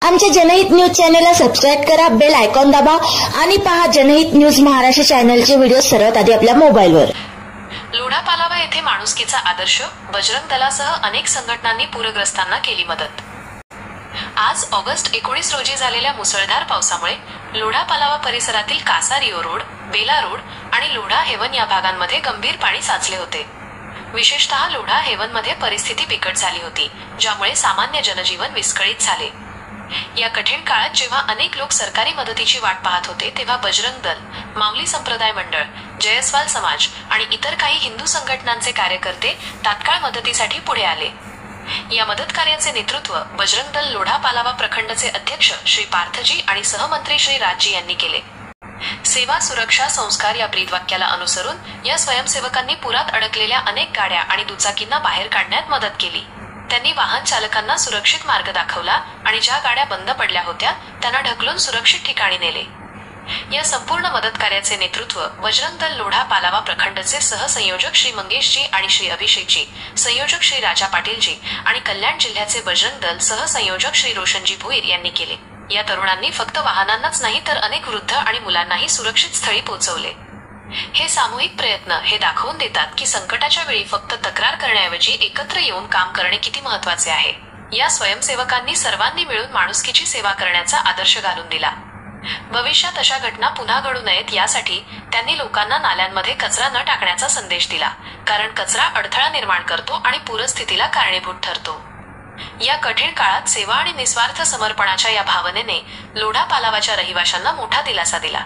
आमच्या जनहित न्यूज चॅनलला सबस्क्राईब करा, बेल आयकॉन दाबा आणि पहा जनहित न्यूज महाराष्ट्र चॅनलचे व्हिडिओ सर्वात आधी आपल्या मोबाईलवर। लोढा पालावा येथे माणुसकीचा आदर्श, बजरंग दलासह अनेक संघटनांनी पूरग्रस्तांना केली मदत। आज ऑगस्ट 19 रोजी झालेल्या मुसळधार पावसामुळे लोढा पालावा परिसरातील कासा रिओ रोड, बेला रोड आणि लोढा हेवन या भागांमध्ये गंभीर पाणी साचले होते। विशेषतः लोढा हेवनमध्ये परिस्थिती बिकट झाली होती, ज्यामुळे सामान्य जनजीवन विस्कळीत झाले। या कठीण काळात जेव्हा अनेक लोक सरकारी मदतीची वाट पाहत होते, तेव्हा बजरंग दल, माऊली संप्रदाय मंडळ, जयस्वाल समाज आणि इतर काही हिंदू संघटनांचे कार्यकर्ते तात्काळ मदतीसाठी पुढे आले। या मदत कार्याचे नेतृत्व बजरंग दल लोढा पालावा प्रखंडचे अध्यक्ष श्री पार्थजी आणि सहमंत्री श्री राजजी यांनी केले। सेवा सुरक्षा संस्कार या ब्रीदवाक्याला अनुसरून या स्वयंसेवकांनी पुरात अडकलेल्या अनेक गाड्या आणि दुचाकींना बाहेर काढण्यात मदत केली। त्यांनी वाहन चालकांना सुरक्षित मार्ग दाखवला आणि ज्या गाड्या बंद पडल्या होत्या त्यांना ढकलून सुरक्षित ठिकाणी नेले। या संपूर्ण मदत कार्याचे नेतृत्व बजरंग दल लोढा पालावा प्रखंडचे सहसंयोजक श्री मंगेशजी आणि श्री अभिषेकजी, संयोजक श्री राजा पाटीलजी आणि कल्याण जिल्ह्याचे बजरंग दल सहसंयोजक श्री रोशनजी भोईर यांनी केले। या तरुणांनी फक्त वाहनांनाच नाही तर अनेक वृद्ध आणि मुलांनाही सुरक्षित स्थळी पोहोचवले। हे सामूहिक प्रयत्न हे दाखवून देतात की संकटाच्या वेळी फक्त तक्रार करण्याऐवजी एकत्र येऊन काम करणे किती महत्त्वाचे आहे। या स्वयंसेवकांनी सर्वांनी मिळून माणुसकीची सेवा करण्याचा आदर्श घालून दिला। भविष्यात अशा घटना पुन्हा घडू नयेत यासाठी त्यांनी लोकांना नाल्यांमध्ये कचरा न टाकण्याचा संदेश दिला, कारण कचरा अडथळा निर्माण करतो आणि पूरस्थितीला कारणीभूत ठरतो। या कठीण काळात सेवा आणि निस्वार्थ समर्पणाच्या या भावनेने लोढा पालावाच्या रहिवाशांना मोठा दिलासा दिला।